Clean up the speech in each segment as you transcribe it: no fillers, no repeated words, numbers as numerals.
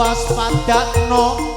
waspadakno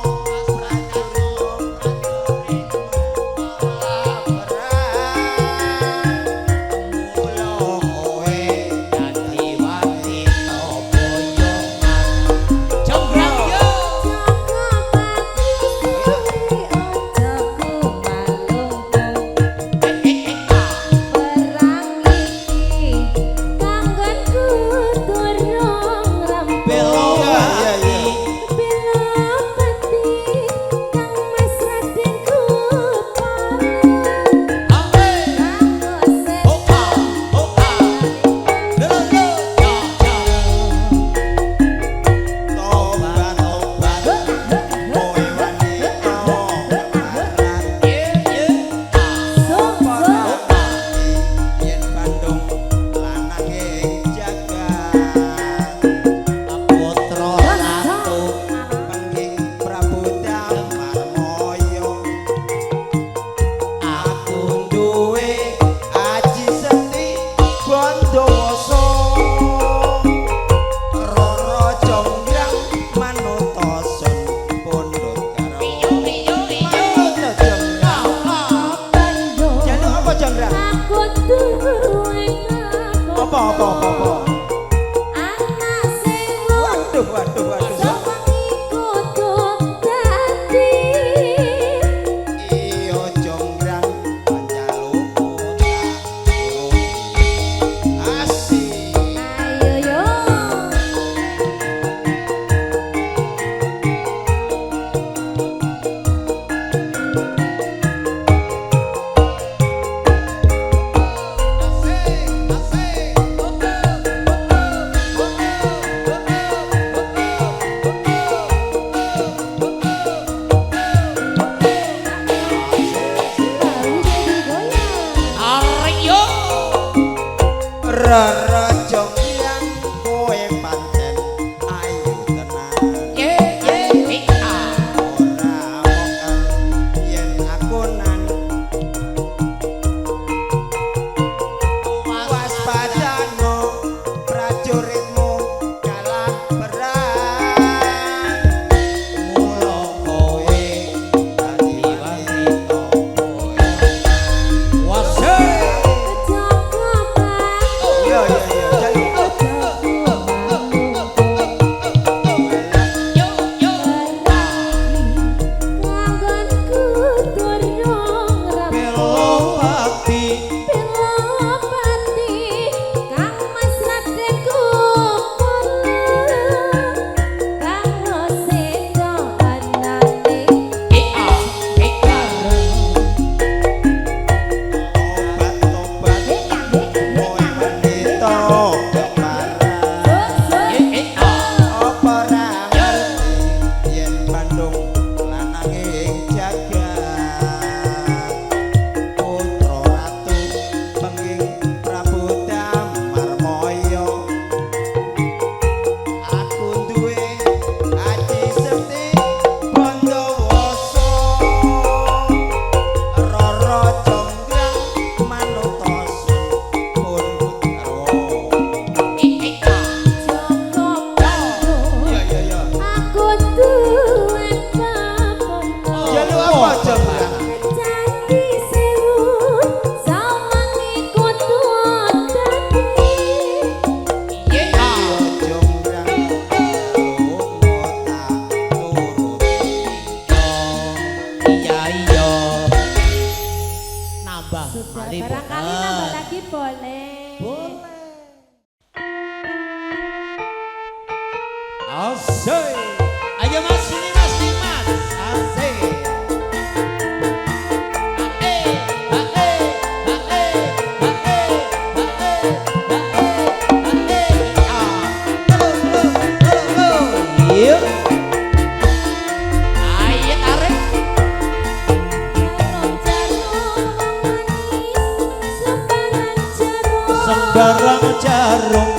sembarang jarum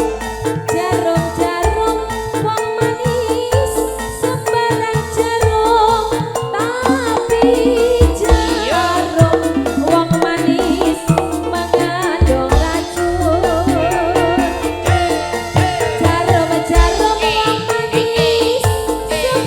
jarum wong manis sembarang jarum tapi jarum wong manis mengandung racun jarum wong manis sembarang jarum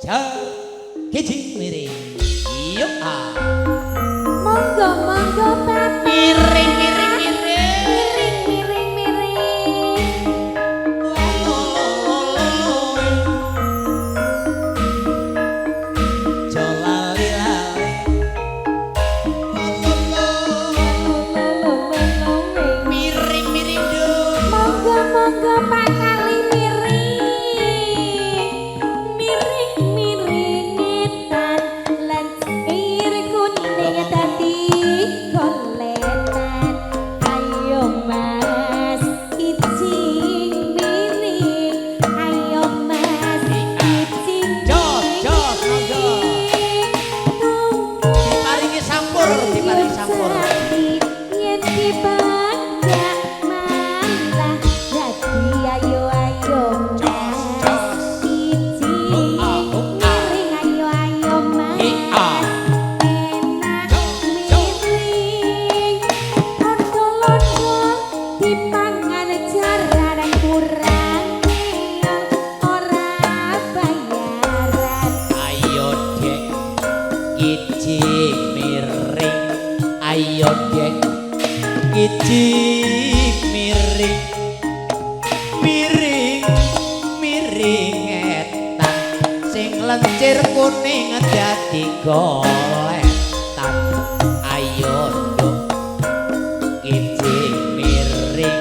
jar kicing miring yuk ah Monggo monggo Bapak. miring miring miring Miring miring miring. jolali lali miring miring dong Monggo monggo Pak Kali miring. Miring miring ngetan lan ir kuning dadi koletan. Ayo Mas icing miring. Ayo Mas icing jos jos monggo diparingi sampur yen dibangga malah dadi ayo ayo jos jos icing miring ayo ayo Mas ah enak miring ondo-ondo dipangan jarang kurang ora bayaran. ayo dek kicing miring ayo dek kicing miring miring miring etan sing lencir kuning dadi goletan ayo nduk kicing miring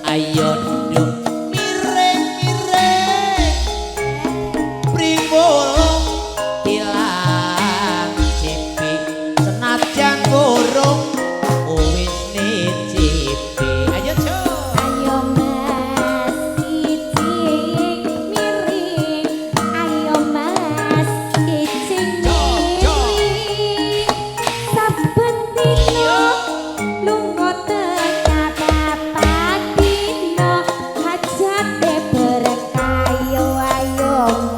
ayo nduk miring miring priwulung tilang cipi senajan burung wis nicipi ayo jo Ayo Mas icing miring, ayo Mas icing miring. Saben dina lunga tengah papat dina hajate berkah. Ayo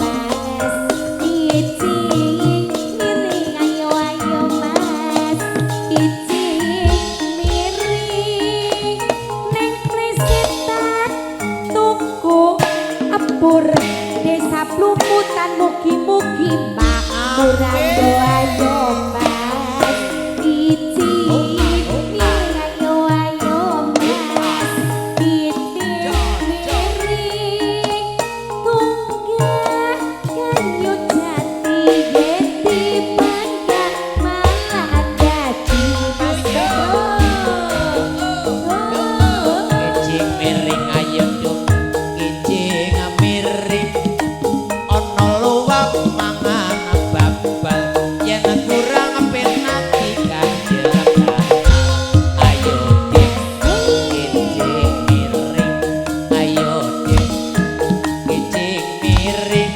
Mas icing miring, ayo Mas icing miring. Neng Presetan tuku apur desa Plumutan mugi-mugi makmur. Ayo Mas icing miring, ayo Mas icing miring. Tunggak kayu jati yen dibangga malah dadi Mas kicing miring ayo nduk kicing miring ana luwak mangan babal yen kurang penak dikanjeng ayo dek kicing miring ayo dek kicing miring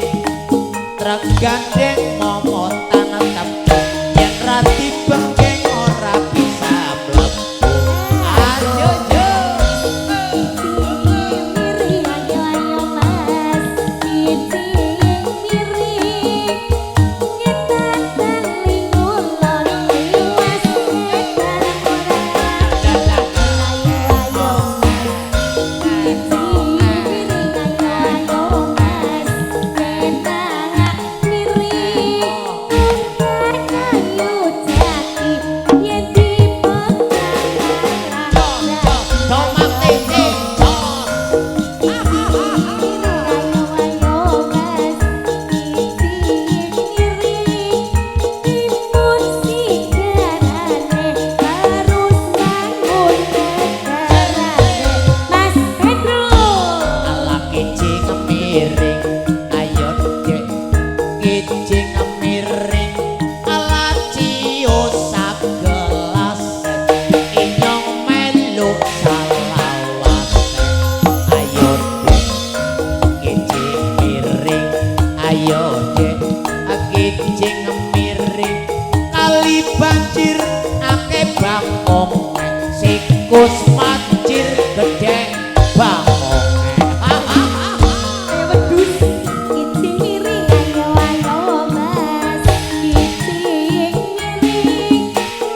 truk gandeng momotan tepung yen ra dibengkeng ora bisa mlebu ayo yo miring, ayo Mas icing miring. Ngetatan lingulon liwas ngetan ora. Ayo Mas icing miring, ayo Mas enak miring. Tunggak kayu jati yen dibengkak malah tomat tete jos ala kicing miring ayo dek kicing miring ala cios sagelas inyong melu salawas ayo dek kicing miring ayo dek kicing miring kali banjir akeh bangkong sikus mancir gede bangkong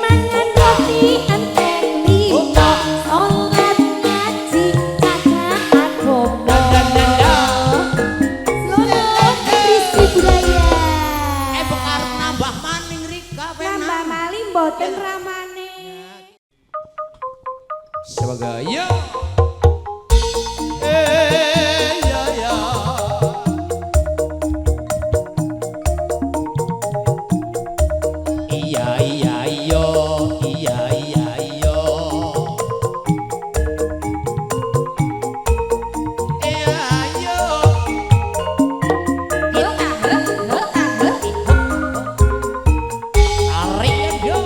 Mangan roti enteng lima, sholat ngaji cakak aku. dan Seluruh isi budaya sebagai ya ya iya iya yo iya iya yo iya yo tarik yo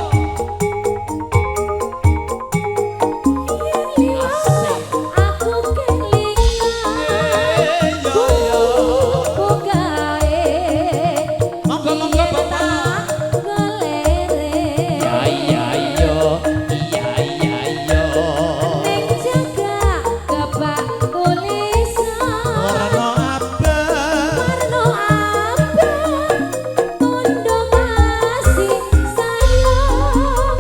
Aku kelingan kupu gawe monggo monggo bapak golere iya iya iya iya iya ning jaga kebak tulisan warna abang warna abang tondo kasih sayang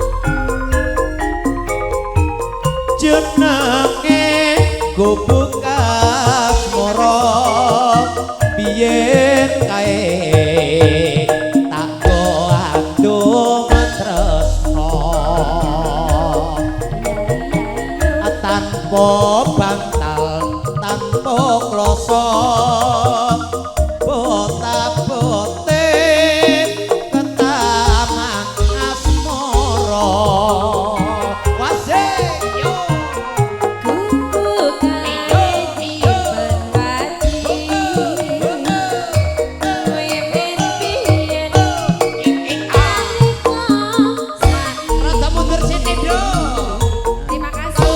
jenenge gubuk asmara biyen kae tak go andung tresno tanpa bantal tanpa kloso bota-bote ketaman asmara wasih yo kupu gawe berpati wiwit biyen rada mundur sithik do terima kasih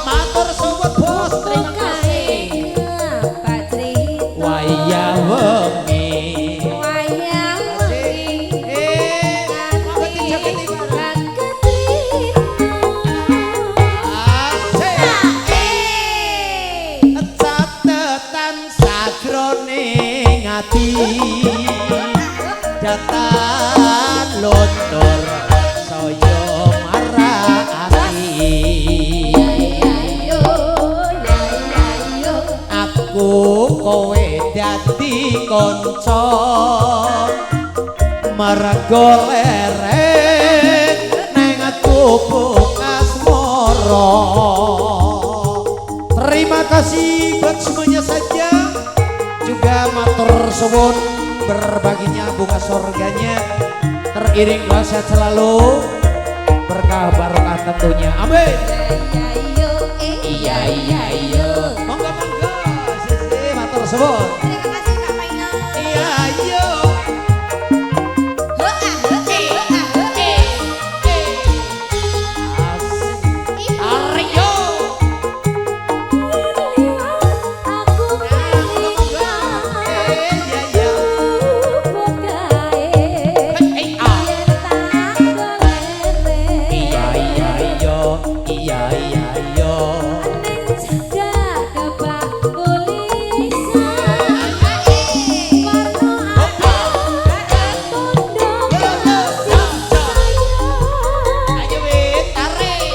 matur suwun bos terima kasih Pak Cerita wayah wengi wayang wengi monggo dijoget bareng catetan sajroning ati datan luntur saya marani aku kowe dadi kanca mergo lereng nang gubuk asmara. Terima kasih buat semuanya saja. Juga matur suwun berbaginya bunga surganya teriring doa sehat selalu berkah barokah tentunya. Amin. Iya iya iya. Monggo monggo. Sisi matur suwun. Terima kasih Kak Maina. Iya iya. Aryo. Aku kelingan Iya iya. kupu gawe Hei ah. yen tak golere Iya iya iya. Iya iya iya. ning jaga kebak tulisan warna abang tondo kasih sayang Ayo wit tarik.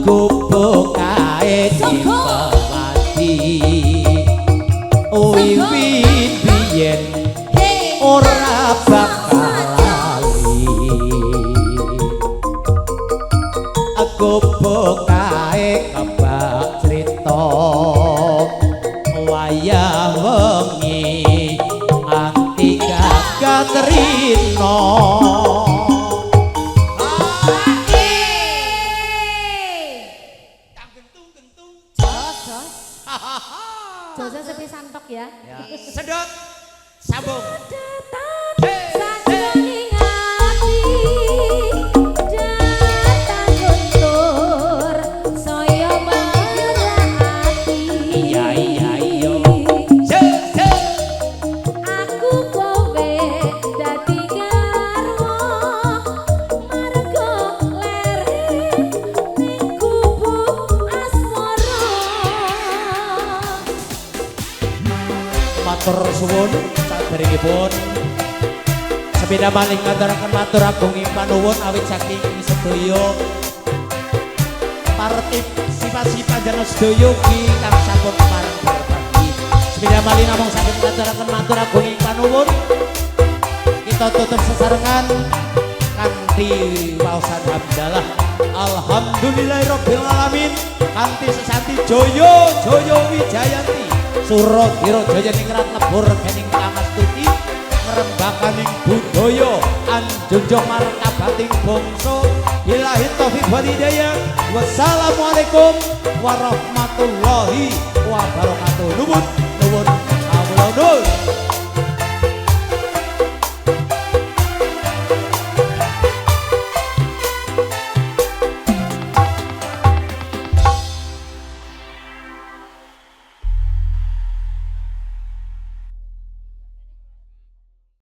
Gubuk kae dipawati wiwit biyen ora bakal lali gubuk kae kebak crita wayah wengi anti gagat rino. Josa sepi santok ya. Sedot sambung. Sajroning ati datang guntur saya merati. Iya iya iya. Aku kowe dadi garwa marga lereng ning gubuk asmara. matur suwun saderengipun sepeda maling ngaturaken matur agung ing panuwun awit saking sedaya partisipasi panjenengan sedaya ugi kang sampun pareng berbagi. Sepeda maling namung saged ngaturaken matur agung ing panuwun. Kita tutup sesarengan kanthi waosan hamdalah. Alhamdulillahirabbil alamin kanthi sesanti Jaya Jaya Wijayanti Suradira Jaya ningrat lebur kening pangastuti ngrembakaning budaya anjunjung martabating bangsa ilahi taufik wal hidayah. Wassalamualaikum warahmatullahi wabarakatuh. Nuwun nuwun kawula nuwun.